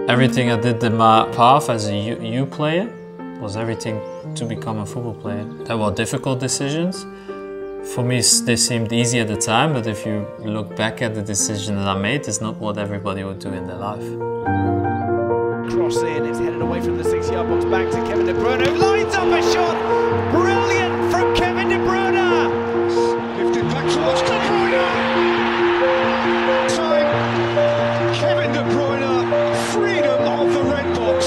Everything I did in my path as a youth player was everything to become a football player. There were difficult decisions. For me, they seemed easy at the time, but if you look back at the decision that I made, it's not what everybody would do in their life. Cross in, it's headed away from the 6-yard box, back to Kevin De Bruyne, who lines up a shot! Brilliant from Kevin De Bruyne! Lifted back towards De Bruyne! Time, Kevin De Bruyne, freedom of the red box!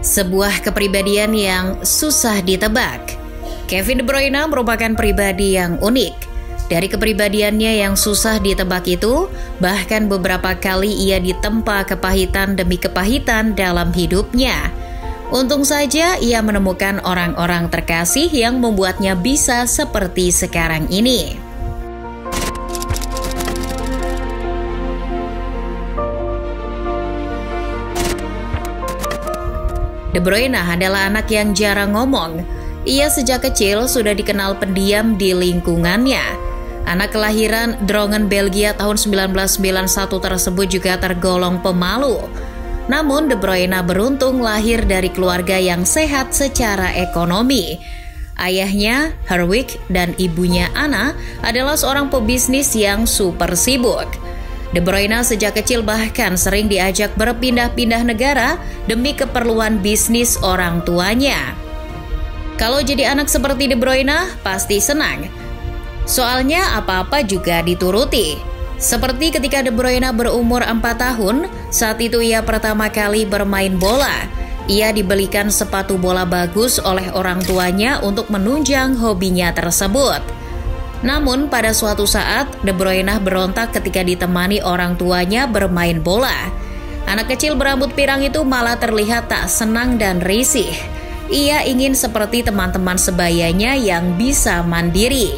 Sebuah kepribadian yang susah ditebak. Kevin De Bruyne merupakan pribadi yang unik. Dari kepribadiannya yang susah ditebak itu, bahkan beberapa kali ia ditempa kepahitan demi kepahitan dalam hidupnya. Untung saja ia menemukan orang-orang terkasih yang membuatnya bisa seperti sekarang ini. De Bruyne adalah anak yang jarang ngomong. Ia sejak kecil sudah dikenal pendiam di lingkungannya. Anak kelahiran Drongen, Belgia tahun 1991 tersebut juga tergolong pemalu. Namun De Bruyne beruntung lahir dari keluarga yang sehat secara ekonomi. Ayahnya, Herwig, dan ibunya Anna adalah seorang pebisnis yang super sibuk. De Bruyne sejak kecil bahkan sering diajak berpindah-pindah negara demi keperluan bisnis orang tuanya. Kalau jadi anak seperti De Bruyne pasti senang. Soalnya apa-apa juga dituruti. Seperti ketika De Bruyne berumur 4 tahun, saat itu ia pertama kali bermain bola. Ia dibelikan sepatu bola bagus oleh orang tuanya untuk menunjang hobinya tersebut. Namun pada suatu saat, De Bruyne berontak ketika ditemani orang tuanya bermain bola. Anak kecil berambut pirang itu malah terlihat tak senang dan risih. Ia ingin seperti teman-teman sebayanya yang bisa mandiri.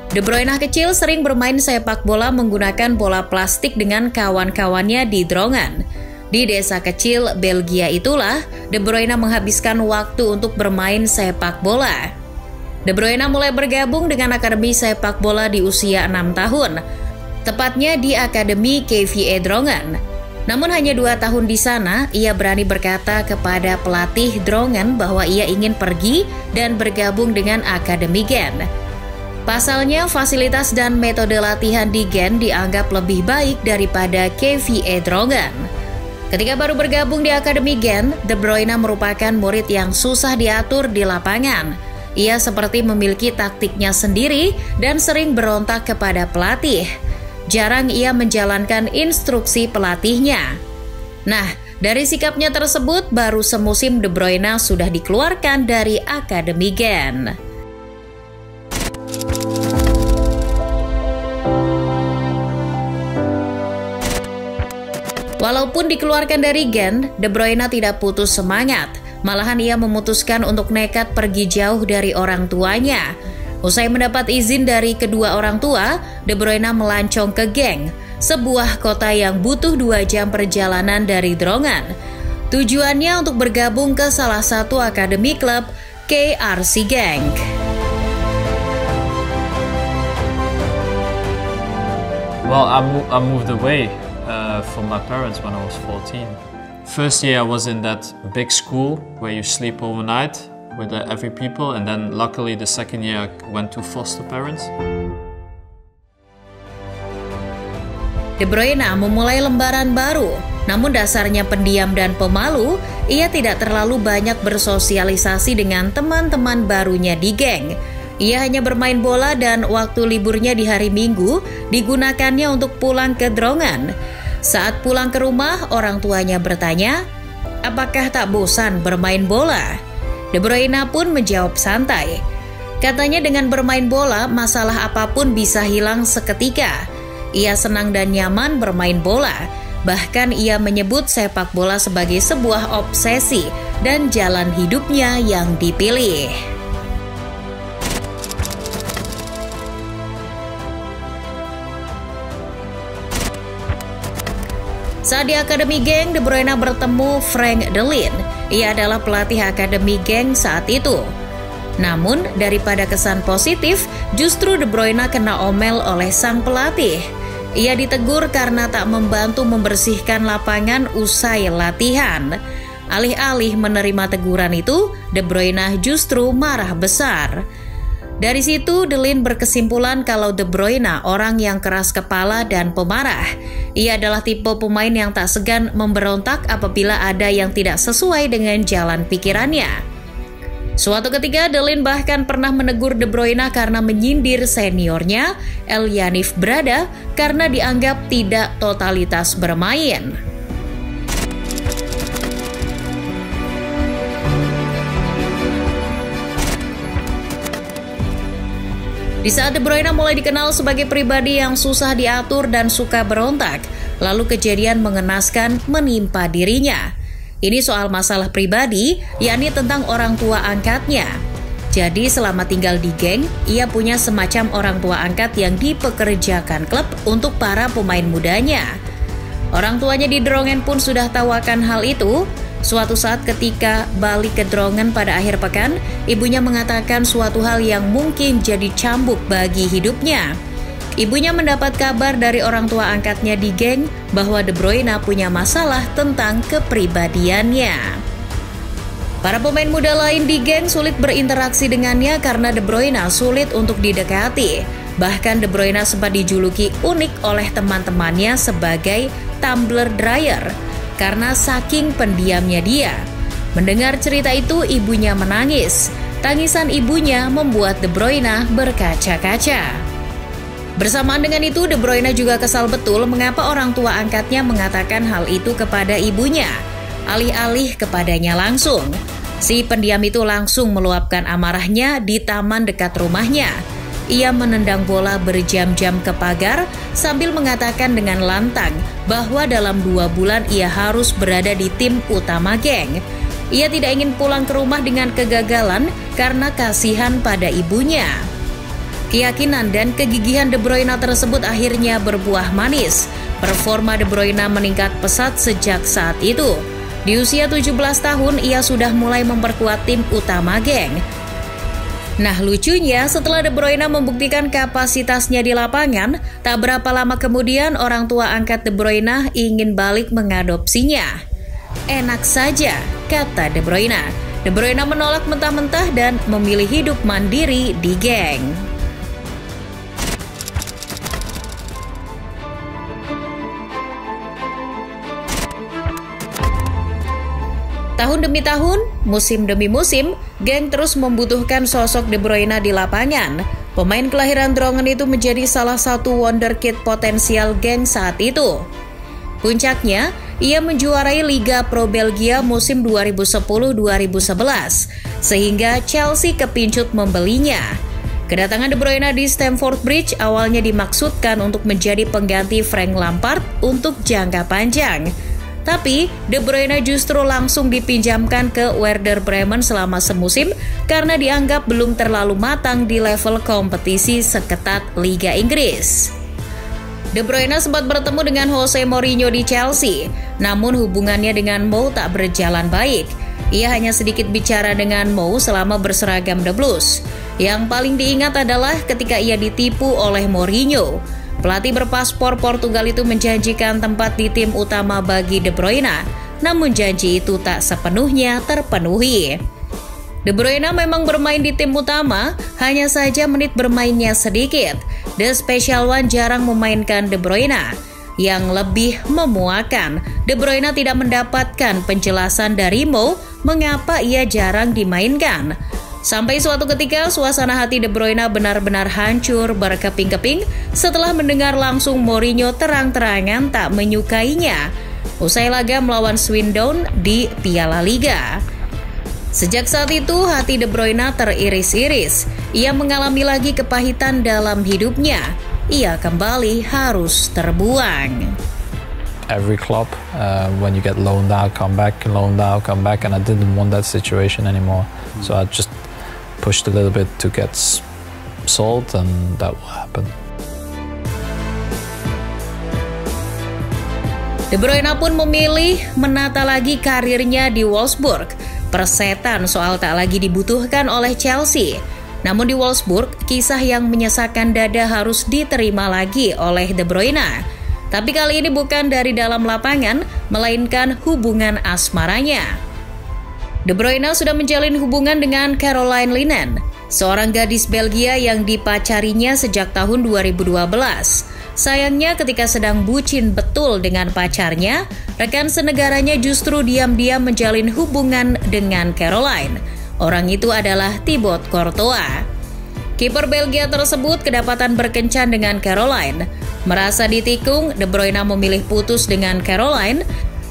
De Bruyne kecil sering bermain sepak bola menggunakan bola plastik dengan kawan-kawannya di Drongen. Di desa kecil Belgia itulah De Bruyne menghabiskan waktu untuk bermain sepak bola. De Bruyne mulai bergabung dengan akademi sepak bola di usia 6 tahun, tepatnya di Akademi KVA Drongen. Namun hanya 2 tahun di sana, ia berani berkata kepada pelatih Drongen bahwa ia ingin pergi dan bergabung dengan Akademi Gent. Pasalnya, fasilitas dan metode latihan di Gent dianggap lebih baik daripada KVA Drongen. Ketika baru bergabung di Akademi Gent, De Bruyne merupakan murid yang susah diatur di lapangan. Ia seperti memiliki taktiknya sendiri dan sering berontak kepada pelatih. Jarang ia menjalankan instruksi pelatihnya. Nah, dari sikapnya tersebut, baru semusim De Bruyne sudah dikeluarkan dari Akademi Gent. Walaupun dikeluarkan dari Gent, De Bruyne tidak putus semangat. Malahan ia memutuskan untuk nekat pergi jauh dari orang tuanya. Usai mendapat izin dari kedua orang tua, De Bruyne melancong ke Genk, sebuah kota yang butuh 2 jam perjalanan dari Drongen. Tujuannya untuk bergabung ke salah satu akademi klub KRC Genk. Well, I moved away from my parents when I was 14. First year I was in that big school where you sleep overnight with every people, and then luckily the second year I went to foster parents. De Bruyne memulai lembaran baru, namun dasarnya pendiam dan pemalu, ia tidak terlalu banyak bersosialisasi dengan teman-teman barunya di Genk. Ia hanya bermain bola dan waktu liburnya di hari Minggu digunakannya untuk pulang ke Drongen. Saat pulang ke rumah, orang tuanya bertanya, apakah tak bosan bermain bola? De Bruyne pun menjawab santai. Katanya dengan bermain bola, masalah apapun bisa hilang seketika. Ia senang dan nyaman bermain bola. Bahkan ia menyebut sepak bola sebagai sebuah obsesi dan jalan hidupnya yang dipilih. Saat di Akademi Genk, De Bruyne bertemu Frank de Lind. Ia adalah pelatih Akademi Genk saat itu. Namun, daripada kesan positif, justru De Bruyne kena omel oleh sang pelatih. Ia ditegur karena tak membantu membersihkan lapangan usai latihan. Alih-alih menerima teguran itu, De Bruyne justru marah besar. Dari situ, De Lind berkesimpulan kalau De Bruyne orang yang keras kepala dan pemarah. Ia adalah tipe pemain yang tak segan memberontak apabila ada yang tidak sesuai dengan jalan pikirannya. Suatu ketika, De Lind bahkan pernah menegur De Bruyne karena menyindir seniornya, Elyanif Brada, karena dianggap tidak totalitas bermain. Di saat De Bruyne mulai dikenal sebagai pribadi yang susah diatur dan suka berontak, lalu kejadian mengenaskan menimpa dirinya. Ini soal masalah pribadi, yakni tentang orang tua angkatnya. Jadi selama tinggal di Genk, ia punya semacam orang tua angkat yang dipekerjakan klub untuk para pemain mudanya. Orang tuanya di Drongen pun sudah tahu akan hal itu. Suatu saat ketika balik ke Drongen pada akhir pekan, ibunya mengatakan suatu hal yang mungkin jadi cambuk bagi hidupnya. Ibunya mendapat kabar dari orang tua angkatnya di Genk bahwa De Bruyne punya masalah tentang kepribadiannya. Para pemain muda lain di Genk sulit berinteraksi dengannya karena De Bruyne sulit untuk didekati. Bahkan De Bruyne sempat dijuluki unik oleh teman-temannya sebagai tumbler dryer karena saking pendiamnya dia. Mendengar cerita itu, ibunya menangis. Tangisan ibunya membuat De Bruyne berkaca-kaca. Bersamaan dengan itu, De Bruyne juga kesal betul mengapa orang tua angkatnya mengatakan hal itu kepada ibunya, alih-alih kepadanya langsung. Si pendiam itu langsung meluapkan amarahnya di taman dekat rumahnya. Ia menendang bola berjam-jam ke pagar sambil mengatakan dengan lantang bahwa dalam 2 bulan ia harus berada di tim utama Genk. Ia tidak ingin pulang ke rumah dengan kegagalan karena kasihan pada ibunya. Keyakinan dan kegigihan De Bruyne tersebut akhirnya berbuah manis. Performa De Bruyne meningkat pesat sejak saat itu. Di usia 17 tahun ia sudah mulai memperkuat tim utama Genk. Nah, lucunya setelah De Bruyne membuktikan kapasitasnya di lapangan, tak berapa lama kemudian orang tua angkat De Bruyne ingin balik mengadopsinya. Enak saja, kata De Bruyne. De Bruyne menolak mentah-mentah dan memilih hidup mandiri di Genk. Tahun demi tahun, musim demi musim, Genk terus membutuhkan sosok De Bruyne di lapangan. Pemain kelahiran Drongen itu menjadi salah satu wonderkid potensial Genk saat itu. Puncaknya, ia menjuarai Liga Pro Belgia musim 2010-2011, sehingga Chelsea kepincut membelinya. Kedatangan De Bruyne di Stamford Bridge awalnya dimaksudkan untuk menjadi pengganti Frank Lampard untuk jangka panjang. Tapi, De Bruyne justru langsung dipinjamkan ke Werder Bremen selama semusim karena dianggap belum terlalu matang di level kompetisi seketat Liga Inggris. De Bruyne sempat bertemu dengan Jose Mourinho di Chelsea, namun hubungannya dengan Mou tak berjalan baik. Ia hanya sedikit bicara dengan Mou selama berseragam The Blues. Yang paling diingat adalah ketika ia ditipu oleh Mourinho. Pelatih berpaspor Portugal itu menjanjikan tempat di tim utama bagi De Bruyne, namun janji itu tak sepenuhnya terpenuhi. De Bruyne memang bermain di tim utama, hanya saja menit bermainnya sedikit. The Special One jarang memainkan De Bruyne. Yang lebih memuakan, De Bruyne tidak mendapatkan penjelasan dari Mou mengapa ia jarang dimainkan. Sampai suatu ketika suasana hati De Bruyne benar-benar hancur berkeping-keping setelah mendengar langsung Mourinho terang-terangan tak menyukainya usai laga melawan Swindon di Piala Liga. Sejak saat itu hati De Bruyne teriris-iris. Ia mengalami lagi kepahitan dalam hidupnya. Ia kembali harus terbuang. Every club, when you get loaned out, come back, and I didn't want that situation anymore. So I just pushed a little bit to get sold, and that will happen. De Bruyne pun memilih menata lagi karirnya di Wolfsburg. Persetan soal tak lagi dibutuhkan oleh Chelsea. Namun di Wolfsburg, kisah yang menyesakkan dada harus diterima lagi oleh De Bruyne. Tapi kali ini bukan dari dalam lapangan, melainkan hubungan asmaranya. De Bruyne sudah menjalin hubungan dengan Caroline Linen, seorang gadis Belgia yang dipacarinya sejak tahun 2012. Sayangnya ketika sedang bucin betul dengan pacarnya, rekan senegaranya justru diam-diam menjalin hubungan dengan Caroline. Orang itu adalah Thibaut Courtois. Kiper Belgia tersebut kedapatan berkencan dengan Caroline. Merasa ditikung, De Bruyne memilih putus dengan Caroline.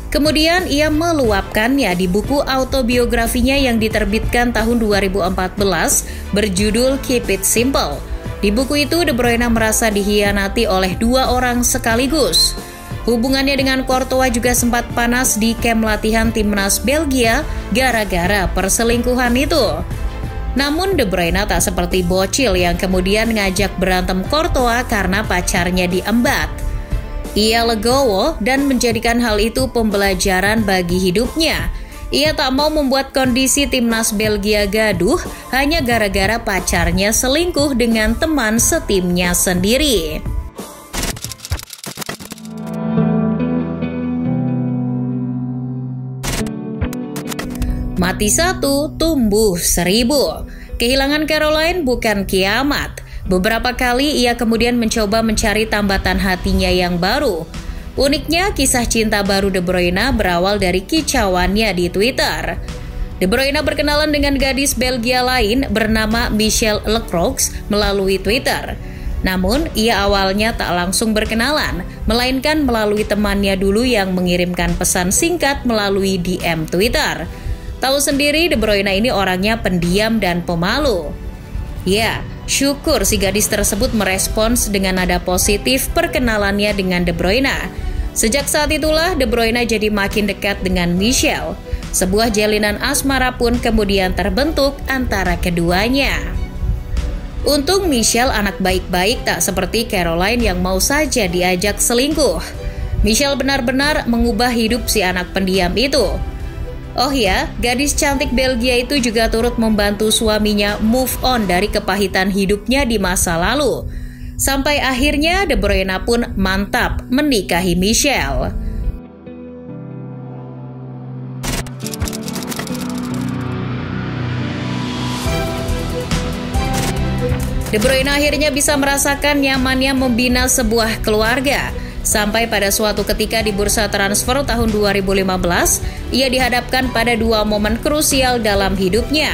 Kemudian ia meluapkannya di buku autobiografinya yang diterbitkan tahun 2014 berjudul Keep It Simple. Di buku itu, De Bruyne merasa dikhianati oleh dua orang sekaligus. Hubungannya dengan Courtois juga sempat panas di kamp latihan timnas Belgia gara-gara perselingkuhan itu. Namun De Bruyne tak seperti bocil yang kemudian ngajak berantem Courtois karena pacarnya diembat. Ia legowo dan menjadikan hal itu pembelajaran bagi hidupnya. Ia tak mau membuat kondisi timnas Belgia gaduh hanya gara-gara pacarnya selingkuh dengan teman setimnya sendiri. Mati satu, tumbuh seribu. Kehilangan Caroline bukan kiamat. Beberapa kali ia kemudian mencoba mencari tambatan hatinya yang baru. Uniknya, kisah cinta baru De Bruyne berawal dari kicauannya di Twitter. De Bruyne berkenalan dengan gadis Belgia lain bernama Michelle Lecroix melalui Twitter. Namun, ia awalnya tak langsung berkenalan, melainkan melalui temannya dulu yang mengirimkan pesan singkat melalui DM Twitter. Tahu sendiri De Bruyne ini orangnya pendiam dan pemalu. Ya, syukur si gadis tersebut merespons dengan nada positif perkenalannya dengan De Bruyne. Sejak saat itulah De Bruyne jadi makin dekat dengan Michelle. Sebuah jalinan asmara pun kemudian terbentuk antara keduanya. Untung Michelle anak baik-baik tak seperti Caroline yang mau saja diajak selingkuh. Michelle benar-benar mengubah hidup si anak pendiam itu. Oh ya, gadis cantik Belgia itu juga turut membantu suaminya move on dari kepahitan hidupnya di masa lalu. Sampai akhirnya De Bruyne pun mantap menikahi Michelle. De Bruyne akhirnya bisa merasakan nyamannya membina sebuah keluarga. Sampai pada suatu ketika di bursa transfer tahun 2015, ia dihadapkan pada dua momen krusial dalam hidupnya.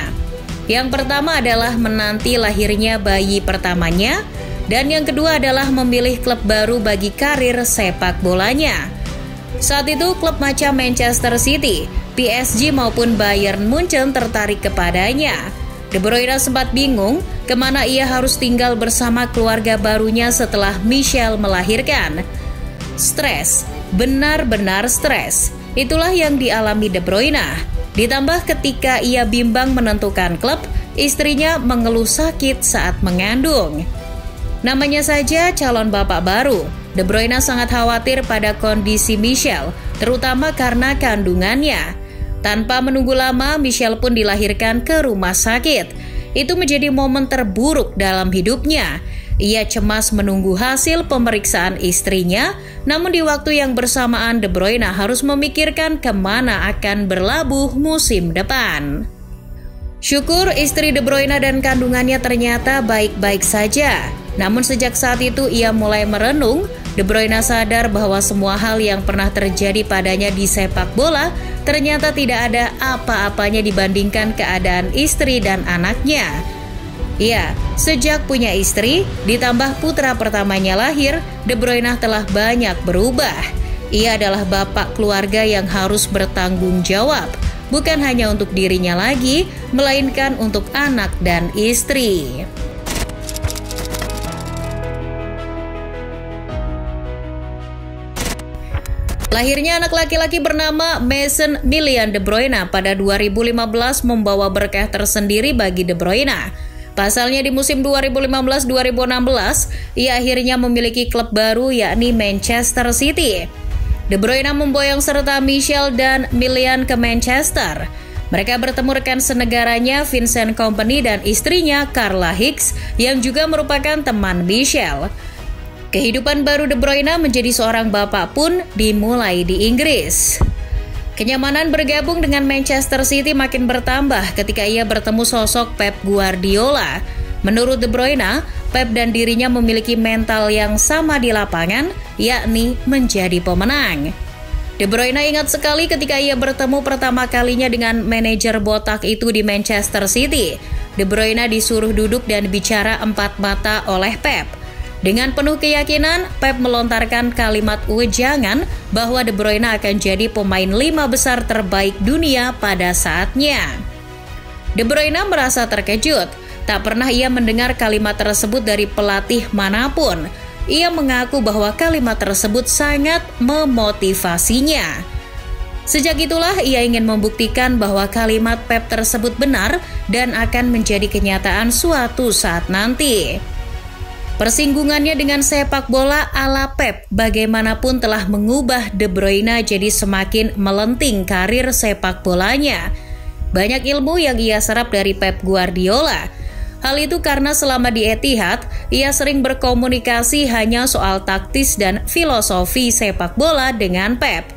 Yang pertama adalah menanti lahirnya bayi pertamanya, dan yang kedua adalah memilih klub baru bagi karir sepak bolanya. Saat itu klub macam Manchester City, PSG maupun Bayern Munchen tertarik kepadanya. De Bruyne sempat bingung kemana ia harus tinggal bersama keluarga barunya setelah Michelle melahirkan. Stres, benar-benar stres. Itulah yang dialami De Bruyne. Ditambah ketika ia bimbang menentukan klub, istrinya mengeluh sakit saat mengandung. Namanya saja calon bapak baru, De Bruyne sangat khawatir pada kondisi Michelle, terutama karena kandungannya. Tanpa menunggu lama, Michelle pun dilahirkan ke rumah sakit. Itu menjadi momen terburuk dalam hidupnya. Ia cemas menunggu hasil pemeriksaan istrinya, namun di waktu yang bersamaan De Bruyne harus memikirkan kemana akan berlabuh musim depan. Syukur istri De Bruyne dan kandungannya ternyata baik-baik saja. Namun sejak saat itu ia mulai merenung. De Bruyne sadar bahwa semua hal yang pernah terjadi padanya di sepak bola ternyata tidak ada apa-apanya dibandingkan keadaan istri dan anaknya. Ya, sejak punya istri, ditambah putra pertamanya lahir, De Bruyne telah banyak berubah. Ia adalah bapak keluarga yang harus bertanggung jawab, bukan hanya untuk dirinya lagi, melainkan untuk anak dan istri. Lahirnya anak laki-laki bernama Mason Millian De Bruyne pada 2015 membawa berkah tersendiri bagi De Bruyne. Pasalnya di musim 2015-2016, ia akhirnya memiliki klub baru yakni Manchester City. De Bruyne memboyong serta Michel dan Milian ke Manchester. Mereka bertemu rekan senegaranya Vincent Kompany dan istrinya Carla Hicks yang juga merupakan teman Michel. Kehidupan baru De Bruyne menjadi seorang bapak pun dimulai di Inggris. Kenyamanan bergabung dengan Manchester City makin bertambah ketika ia bertemu sosok Pep Guardiola. Menurut De Bruyne, Pep dan dirinya memiliki mental yang sama di lapangan, yakni menjadi pemenang. De Bruyne ingat sekali ketika ia bertemu pertama kalinya dengan manajer botak itu di Manchester City. De Bruyne disuruh duduk dan bicara empat mata oleh Pep. Dengan penuh keyakinan, Pep melontarkan kalimat ujangan bahwa De Bruyne akan jadi pemain 5 besar terbaik dunia pada saatnya. De Bruyne merasa terkejut. Tak pernah ia mendengar kalimat tersebut dari pelatih manapun. Ia mengaku bahwa kalimat tersebut sangat memotivasinya. Sejak itulah ia ingin membuktikan bahwa kalimat Pep tersebut benar dan akan menjadi kenyataan suatu saat nanti. Persinggungannya dengan sepak bola ala Pep bagaimanapun telah mengubah De Bruyne jadi semakin melenting karir sepak bolanya. Banyak ilmu yang ia serap dari Pep Guardiola. Hal itu karena selama di Etihad, ia sering berkomunikasi hanya soal taktis dan filosofi sepak bola dengan Pep.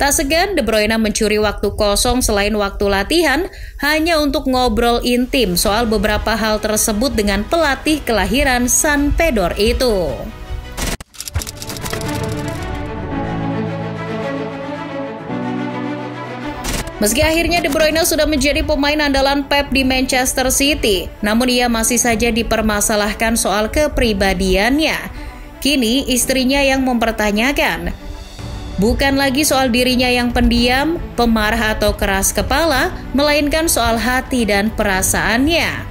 Tak segan De Bruyne mencuri waktu kosong selain waktu latihan hanya untuk ngobrol intim soal beberapa hal tersebut dengan pelatih kelahiran San Pedro itu. Meski akhirnya De Bruyne sudah menjadi pemain andalan Pep di Manchester City, namun ia masih saja dipermasalahkan soal kepribadiannya. Kini istrinya yang mempertanyakan. Bukan lagi soal dirinya yang pendiam, pemarah atau keras kepala, melainkan soal hati dan perasaannya.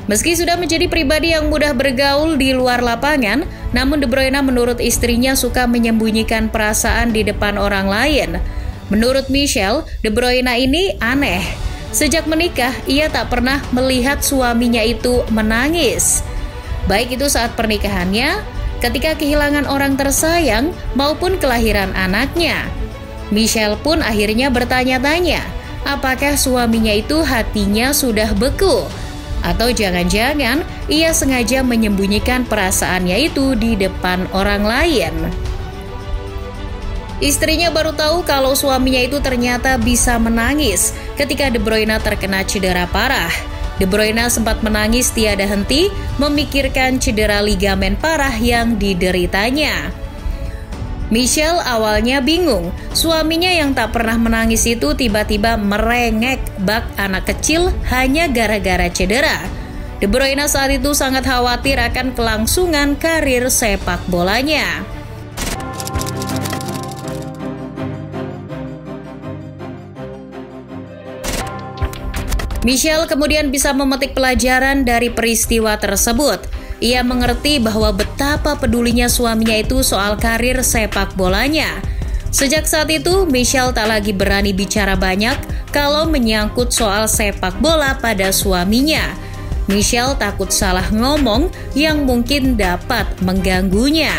Meski sudah menjadi pribadi yang mudah bergaul di luar lapangan, namun De Bruyne menurut istrinya suka menyembunyikan perasaan di depan orang lain. Menurut Michel, De Bruyne ini aneh. Sejak menikah, ia tak pernah melihat suaminya itu menangis. Baik itu saat pernikahannya, ketika kehilangan orang tersayang, maupun kelahiran anaknya. Michel pun akhirnya bertanya-tanya, apakah suaminya itu hatinya sudah beku? Atau jangan-jangan ia sengaja menyembunyikan perasaannya itu di depan orang lain. Istrinya baru tahu kalau suaminya itu ternyata bisa menangis ketika De Bruyne terkena cedera parah. De Bruyne sempat menangis tiada henti memikirkan cedera ligamen parah yang dideritanya. Michel awalnya bingung, suaminya yang tak pernah menangis itu tiba-tiba merengek bak anak kecil hanya gara-gara cedera. De Bruyne saat itu sangat khawatir akan kelangsungan karir sepak bolanya. Michel kemudian bisa memetik pelajaran dari peristiwa tersebut. Ia mengerti bahwa betapa pedulinya suaminya itu soal karir sepak bolanya. Sejak saat itu, Michel tak lagi berani bicara banyak kalau menyangkut soal sepak bola pada suaminya. Michel takut salah ngomong yang mungkin dapat mengganggunya.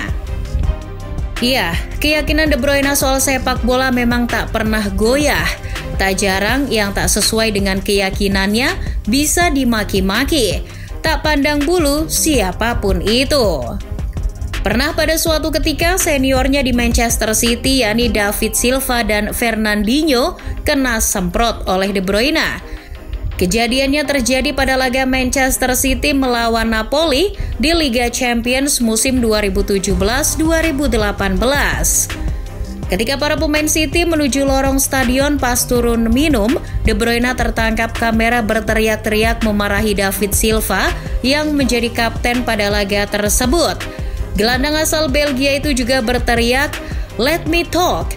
Iya, keyakinan De Bruyne soal sepak bola memang tak pernah goyah. Tak jarang yang tak sesuai dengan keyakinannya bisa dimaki-maki. Tak pandang bulu siapapun itu. Pernah pada suatu ketika seniornya di Manchester City yakni David Silva dan Fernandinho kena semprot oleh De Bruyne. Kejadiannya terjadi pada laga Manchester City melawan Napoli di Liga Champions musim 2017-2018. Ketika para pemain City menuju lorong stadion pas turun minum, De Bruyne tertangkap kamera berteriak-teriak memarahi David Silva yang menjadi kapten pada laga tersebut. Gelandang asal Belgia itu juga berteriak, let me talk,"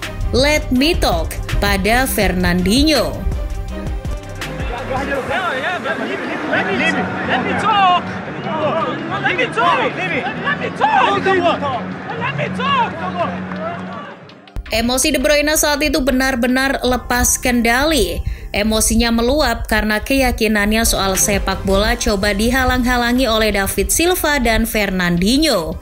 pada Fernandinho. Emosi De Bruyne saat itu benar-benar lepas kendali. Emosinya meluap karena keyakinannya soal sepak bola coba dihalang-halangi oleh David Silva dan Fernandinho.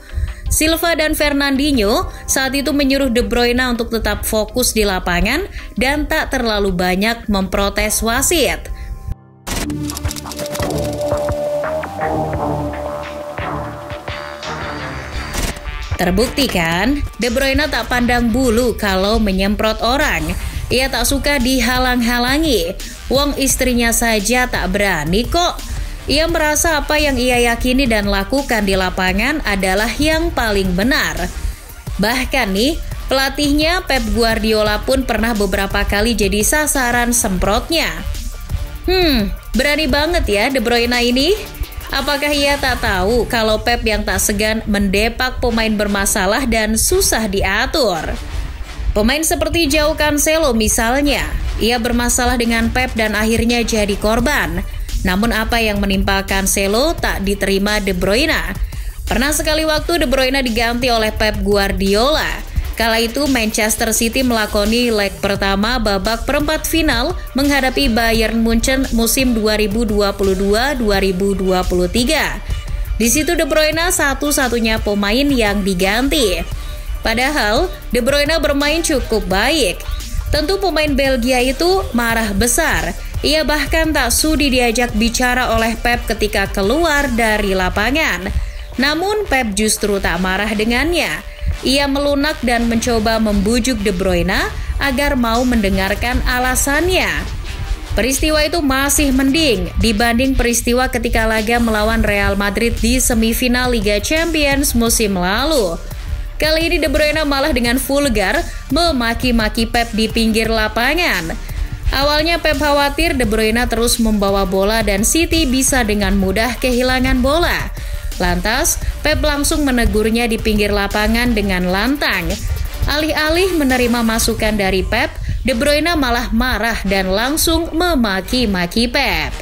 Silva dan Fernandinho saat itu menyuruh De Bruyne untuk tetap fokus di lapangan dan tak terlalu banyak memprotes wasit. Terbukti kan, De Bruyne tak pandang bulu kalau menyemprot orang. Ia tak suka dihalang-halangi. Wong istrinya saja tak berani kok. Ia merasa apa yang ia yakini dan lakukan di lapangan adalah yang paling benar. Bahkan nih, pelatihnya Pep Guardiola pun pernah beberapa kali jadi sasaran semprotnya. Berani banget ya De Bruyne ini. Apakah ia tak tahu kalau Pep yang tak segan mendepak pemain bermasalah dan susah diatur? Pemain seperti Joao Cancelo misalnya, ia bermasalah dengan Pep dan akhirnya jadi korban. Namun apa yang menimpa Cancelo tak diterima De Bruyne. Pernah sekali waktu De Bruyne diganti oleh Pep Guardiola. Kala itu Manchester City melakoni leg pertama babak perempat final menghadapi Bayern Munchen musim 2022-2023. Di situ De Bruyne satu-satunya pemain yang diganti. Padahal De Bruyne bermain cukup baik. Tentu pemain Belgia itu marah besar. Ia bahkan tak sudi diajak bicara oleh Pep ketika keluar dari lapangan. Namun Pep justru tak marah dengannya. Ia melunak dan mencoba membujuk De Bruyne agar mau mendengarkan alasannya. Peristiwa itu masih mending dibanding peristiwa ketika laga melawan Real Madrid di semifinal Liga Champions musim lalu. Kali ini De Bruyne malah dengan vulgar memaki-maki Pep di pinggir lapangan. Awalnya Pep khawatir De Bruyne terus membawa bola dan City bisa dengan mudah kehilangan bola. Lantas, Pep langsung menegurnya di pinggir lapangan dengan lantang. Alih-alih menerima masukan dari Pep, De Bruyne malah marah dan langsung memaki-maki Pep.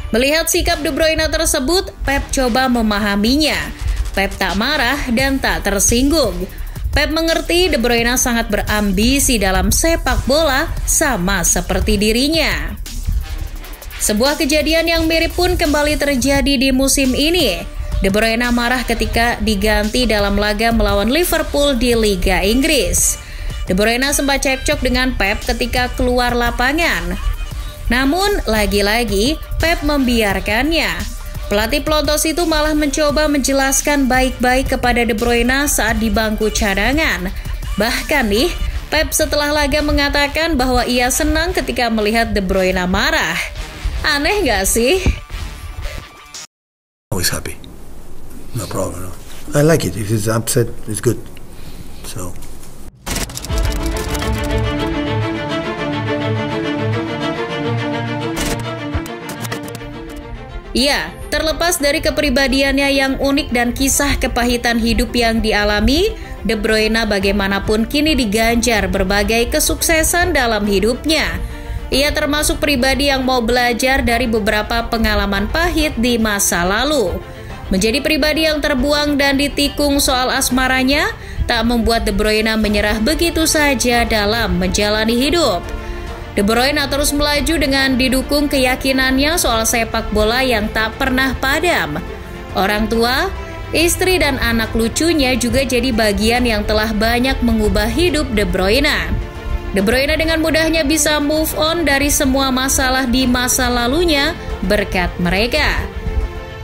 Melihat sikap De Bruyne tersebut, Pep coba memahaminya. Pep tak marah dan tak tersinggung. Pep mengerti De Bruyne sangat berambisi dalam sepak bola sama seperti dirinya. Sebuah kejadian yang mirip pun kembali terjadi di musim ini. De Bruyne marah ketika diganti dalam laga melawan Liverpool di Liga Inggris. De Bruyne sempat cekcok dengan Pep ketika keluar lapangan. Namun, lagi-lagi Pep membiarkannya. Pelatih pelontos itu malah mencoba menjelaskan baik-baik kepada De Bruyne saat di bangku cadangan. Bahkan nih, Pep setelah laga mengatakan bahwa ia senang ketika melihat De Bruyne marah. Aneh gak sih? Always happy. No problem. No. I like it. If he's upset, it's good. So. Ya, terlepas dari kepribadiannya yang unik dan kisah kepahitan hidup yang dialami, De Bruyne bagaimanapun kini diganjar berbagai kesuksesan dalam hidupnya. Ia termasuk pribadi yang mau belajar dari beberapa pengalaman pahit di masa lalu. Menjadi pribadi yang terbuang dan ditikung soal asmaranya, tak membuat De Bruyne menyerah begitu saja dalam menjalani hidup. De Bruyne terus melaju dengan didukung keyakinannya soal sepak bola yang tak pernah padam. Orang tua, istri dan anak lucunya juga jadi bagian yang telah banyak mengubah hidup De Bruyne. De Bruyne dengan mudahnya bisa move on dari semua masalah di masa lalunya berkat mereka.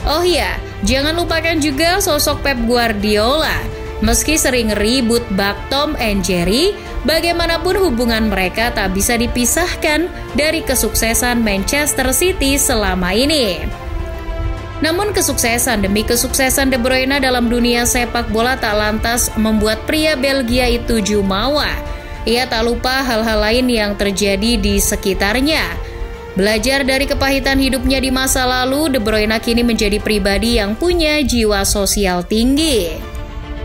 Oh iya, jangan lupakan juga sosok Pep Guardiola. Meski sering ribut bak Tom and Jerry, bagaimanapun hubungan mereka tak bisa dipisahkan dari kesuksesan Manchester City selama ini. Namun kesuksesan demi kesuksesan De Bruyne dalam dunia sepak bola tak lantas membuat pria Belgia itu jumawa. Ia tak lupa hal-hal lain yang terjadi di sekitarnya. Belajar dari kepahitan hidupnya di masa lalu, De Bruyne kini menjadi pribadi yang punya jiwa sosial tinggi.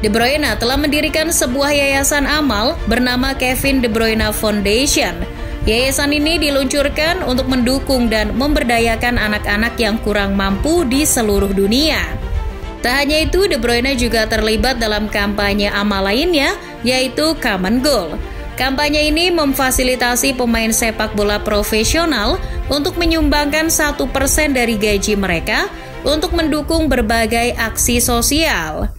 De Bruyne telah mendirikan sebuah yayasan amal bernama Kevin De Bruyne Foundation. Yayasan ini diluncurkan untuk mendukung dan memberdayakan anak-anak yang kurang mampu di seluruh dunia. Tak hanya itu, De Bruyne juga terlibat dalam kampanye amal lainnya, yaitu Common Goal. Kampanye ini memfasilitasi pemain sepak bola profesional untuk menyumbangkan 1% dari gaji mereka untuk mendukung berbagai aksi sosial.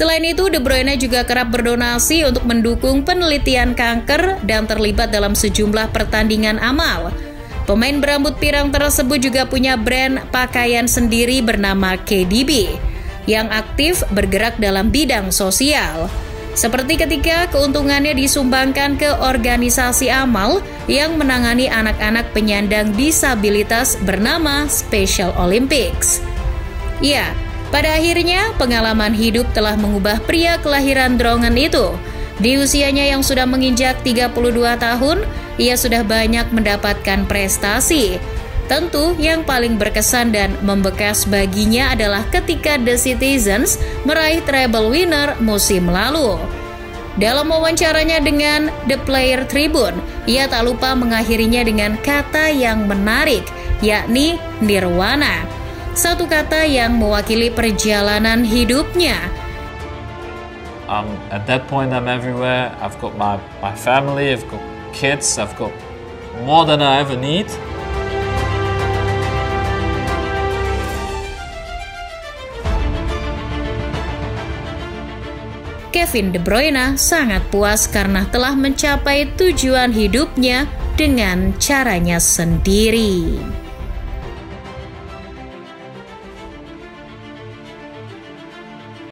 Selain itu, De Bruyne juga kerap berdonasi untuk mendukung penelitian kanker dan terlibat dalam sejumlah pertandingan amal. Pemain berambut pirang tersebut juga punya brand pakaian sendiri bernama KDB, yang aktif bergerak dalam bidang sosial. Seperti ketika keuntungannya disumbangkan ke organisasi amal yang menangani anak-anak penyandang disabilitas bernama Special Olympics. Ya, pada akhirnya pengalaman hidup telah mengubah pria kelahiran Drongen itu. Di usianya yang sudah menginjak 32 tahun, ia sudah banyak mendapatkan prestasi. Tentu yang paling berkesan dan membekas baginya adalah ketika The Citizens meraih treble winner musim lalu. Dalam wawancaranya dengan The Player Tribune, ia tak lupa mengakhirinya dengan kata yang menarik, yakni nirwana. Satu kata yang mewakili perjalanan hidupnya. At that point I'm everywhere. I've got my family, I've got kids, I've got more than I ever need. Kevin De Bruyne sangat puas karena telah mencapai tujuan hidupnya dengan caranya sendiri.